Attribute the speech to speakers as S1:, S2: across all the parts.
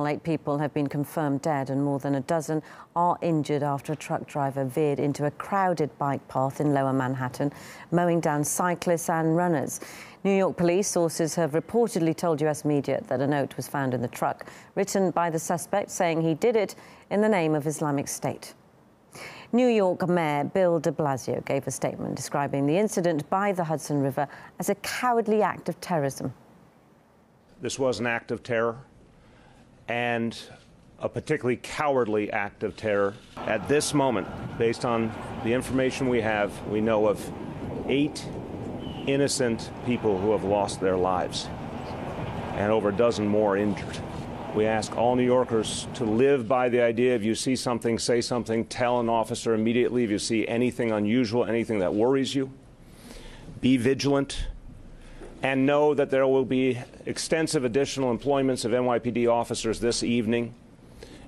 S1: 8 people have been confirmed dead and more than a dozen are injured after a truck driver veered into a crowded bike path in Lower Manhattan, mowing down cyclists and runners. New York police sources have reportedly told US media that a note was found in the truck, written by the suspect saying he did it in the name of Islamic State. New York Mayor Bill de Blasio gave a statement describing the incident by the Hudson River as a cowardly act of terrorism.
S2: This was an act of terror, and a particularly cowardly act of terror. At this moment, based on the information we have, we know of 8 innocent people who have lost their lives and over a dozen more injured. We ask all New Yorkers to live by the idea: if you see something, say something, tell an officer immediately. If you see anything unusual, anything that worries you, be vigilant. And know that there will be extensive additional employments of NYPD officers this evening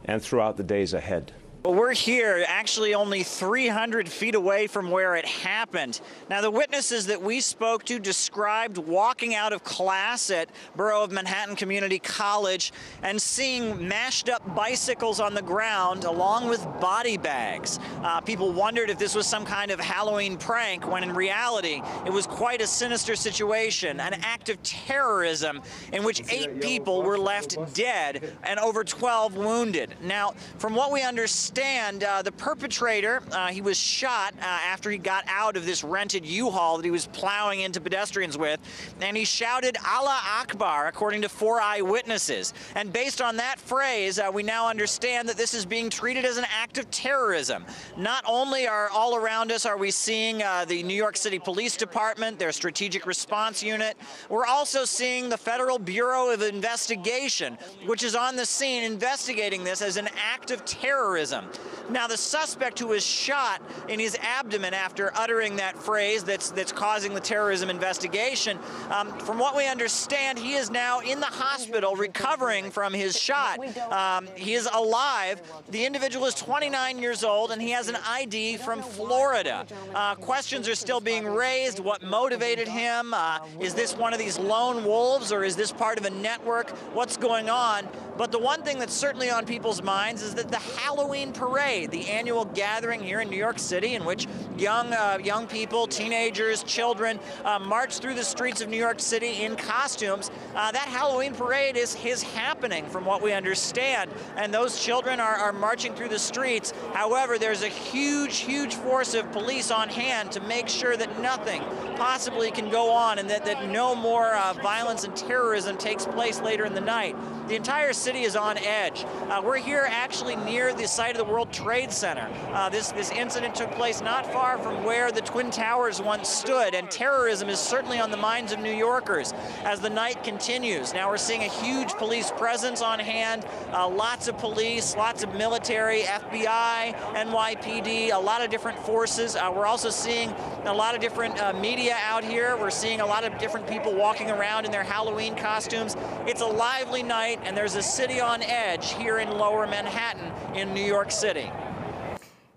S2: and throughout the days ahead.
S3: Well, we're here actually only 300 feet away from where it happened. Now, the witnesses that we spoke to described walking out of class at Borough of Manhattan Community College and seeing mashed up bicycles on the ground along with body bags. People wondered if this was some kind of Halloween prank, when in reality it was quite a sinister situation, an act of terrorism in which 8 people were left dead and over 12 wounded. Now, from what we understand, the perpetrator, he was shot after he got out of this rented U-Haul that he was plowing into pedestrians with, and he shouted Allah Akbar, according to 4 eyewitnesses. And based on that phrase, we now understand that this is being treated as an act of terrorism. Not only are all around us are we seeing the New York City Police Department, their Strategic Response Unit, we're also seeing the Federal Bureau of Investigation, which is on the scene investigating this as an act of terrorism. Now, the suspect who was shot in his abdomen after uttering that phrase that's causing the terrorism investigation, from what we understand, he is now in the hospital recovering from his shot. He is alive. The individual is 29 years old, and he has an ID from Florida. Questions are still being raised. What motivated him? Is this one of these lone wolves, or is this part of a network? What's going on? But the one thing that's certainly on people's minds is that the Halloween parade, the annual gathering here in New York City in which young people, teenagers, children march through the streets of New York City in costumes, that Halloween parade is happening, from what we understand, and those children are marching through the streets. However, there's a huge force of police on hand to make sure that nothing possibly can go on, and that no more violence and terrorism takes place later in the night. The entire city is on edge. We're here actually near the site of the World Trade Center. This incident took place not far from where the Twin Towers once stood, and terrorism is certainly on the minds of New Yorkers as the night continues. Now we're seeing a huge police presence on hand, lots of police, lots of military, FBI, NYPD, a lot of different forces. We're also seeing a lot of different media out here. We're seeing a lot of different people walking around in their Halloween costumes. It's a lively night, and there's a city on edge here in Lower Manhattan in New York City.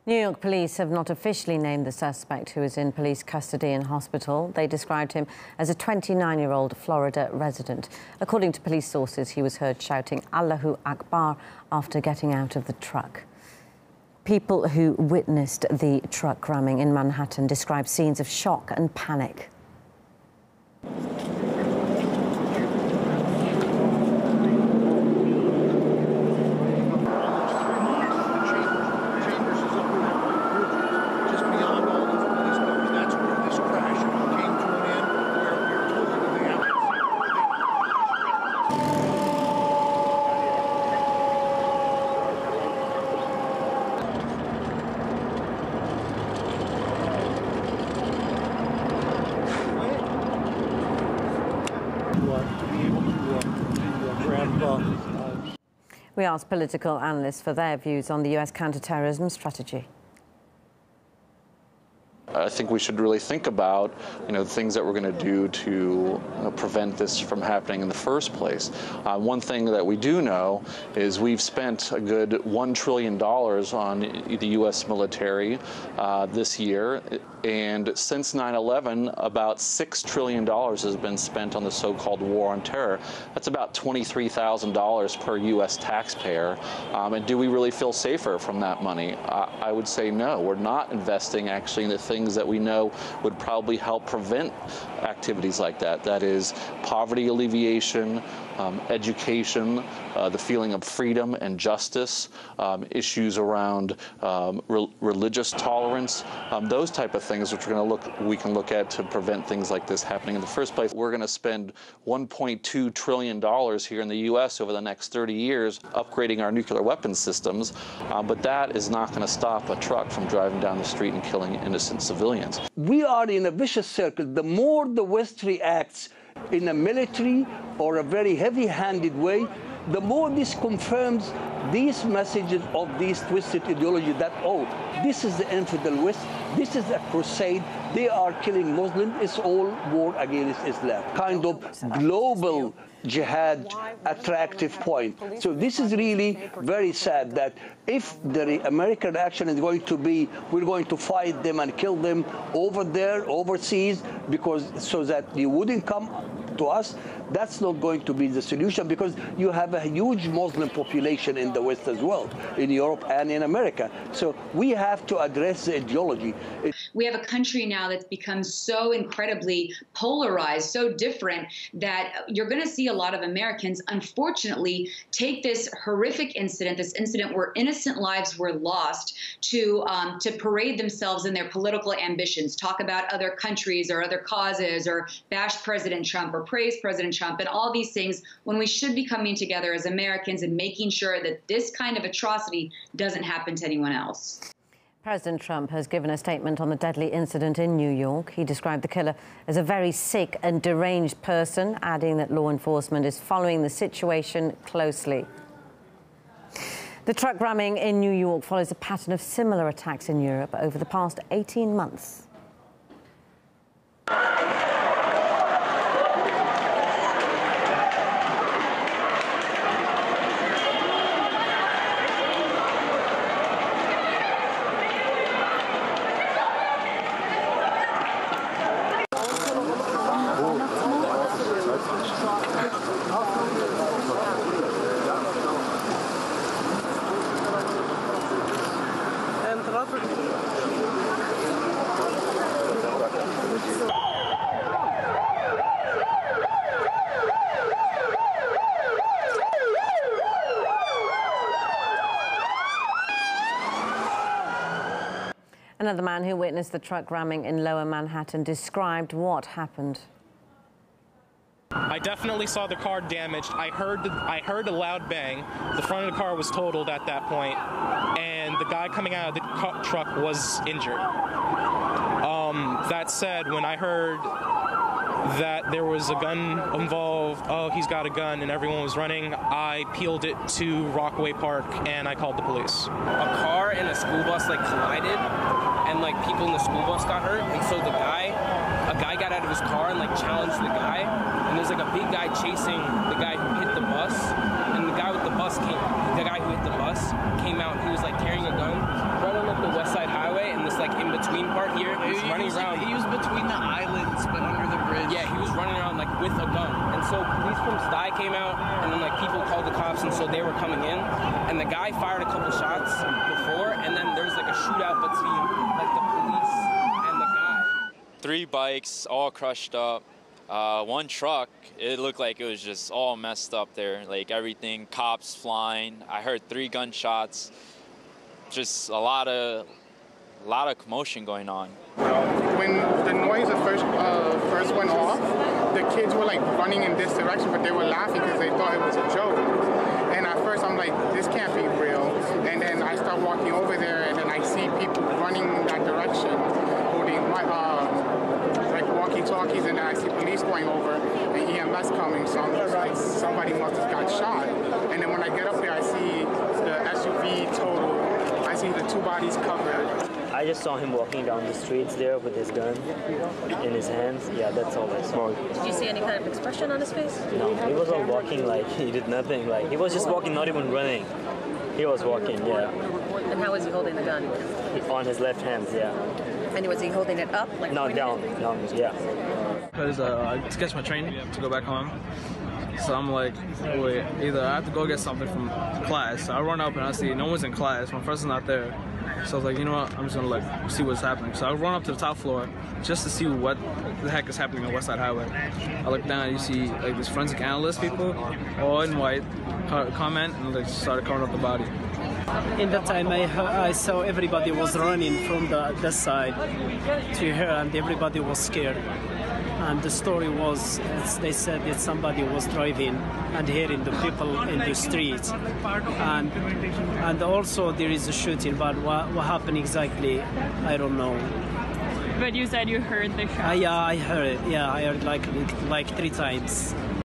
S1: New York police have not officially named the suspect, who is in police custody in hospital. They described him as a 29-year-old Florida resident. According to police sources, he was heard shouting Allahu Akbar after getting out of the truck. People who witnessed the truck ramming in Manhattan described scenes of shock and panic. We asked political analysts for their views on the US counter-terrorism strategy.
S4: I think we should really think about, the things that we're going to do to prevent this from happening in the first place. One thing that we do know is we've spent a good $1 trillion on the U.S. military this year, and since 9/11, about $6 trillion has been spent on the so-called war on terror. That's about $23,000 per U.S. taxpayer. And do we really feel safer from that money? I would say no. We're not investing actually in the things that we know would probably help prevent activities like that. That is poverty alleviation, education, the feeling of freedom and justice, issues around religious tolerance, those type of things which we can look at to prevent things like this happening in the first place. We're going to spend $1.2 trillion here in the U.S. over the next 30 years upgrading our nuclear weapons systems, but that is not going to stop a truck from driving down the street and killing innocent civilians.
S5: We are in a vicious circle. The more the West reacts in a military or a very heavy-handed way, the more this confirms these messages of these twisted ideology that, oh, this is the infidel West, this is a crusade, they are killing Muslims, it's all war against Islam. Kind of global jihad attractive point. So this is really very sad that if the American action is going to be, we're going to fight them and kill them over there, overseas, because so that they wouldn't come to us, that's not going to be the solution, because you have a huge Muslim population in the West as well, in Europe and in America. So we have to address the ideology.
S6: We have a country now that's become so incredibly polarized, so different, that you're going to see a lot of Americans, unfortunately, take this horrific incident, this incident where innocent lives were lost, to parade themselves in their political ambitions, talk about other countries or other causes, or bash President Trump or praise President Trump and all these things, when we should be coming together as Americans and making sure that this kind of atrocity doesn't happen to anyone else.
S1: President Trump has given a statement on the deadly incident in New York. He described the killer as a very sick and deranged person, adding that law enforcement is following the situation closely. The truck ramming in New York follows a pattern of similar attacks in Europe over the past 18 months. Another man who witnessed the truck ramming in Lower Manhattan described what happened.
S7: I definitely saw the car damaged. I heard a loud bang. The front of the car was totaled at that point, and the guy coming out of the truck was injured. That said, when I heard that there was a gun involved, oh, he's got a gun, and everyone was running, I peeled it to Rockaway Park, and I called the police.
S8: A car and a school bus collided, and people in the school bus got hurt, and so a guy got out of his car and challenged the guy, and there's a big guy chasing the guy who hit the bus, and the guy who hit the bus came out. He was carrying a gun right on the West Side Highway, and this in between part here. He was running around. He was between the islands, but under the bridge. Yeah, he was running around with a gun, and so police from Stuyvesant came out, and then people called the cops, and so they were coming in, and the guy fired a couple shots before, and then there's a shootout between the police and the guy.
S9: 3 bikes all crushed up. One truck, it looked like it was just all messed up there, everything, cops flying. I heard 3 gunshots, just a lot of commotion going on.
S10: When the noise first went off, the kids were running in this direction, but they were laughing because they thought it was a joke. And at first I'm like, this can't be real. And then I start walking over there, and then I see people running in that direction, holding walkie-talkies, and then I see police going over and EMS coming. So I'm just like, somebody must have got shot. And then when I get up there, I see the SUV total. I see the 2 bodies covered.
S5: I
S11: I just saw him walking down the streets there with his gun in his hands. Yeah, that's all I saw.
S12: Did you see any kind of expression on his face?
S11: No, he was all walking like he did nothing. Like he was just walking, not even running. He was walking, yeah.
S12: And how was he holding the gun?
S11: On his left hand, yeah.
S12: And was he holding it up? Like
S11: no, down, yeah.
S13: Because I to catch my train to go back home. So I'm like, wait, either I have to go get something from class. So I run up and I see no one's in class. My friend's not there. So I was like, you know what? I'm just gonna like see what's happening. So I run up to the top floor just to see what the heck is happening on West Side Highway. I look down and you see like these forensic analyst people, all in white, comment and they started covering up the body.
S14: In that time, I saw everybody was running from the side to her, and everybody was scared. And the story was, they said that somebody was driving and hearing the people in the streets. And also there is a shooting, but what happened exactly, I don't know.
S15: But you said you heard the shot?
S14: Yeah, I heard it. Yeah, I heard like 3 times.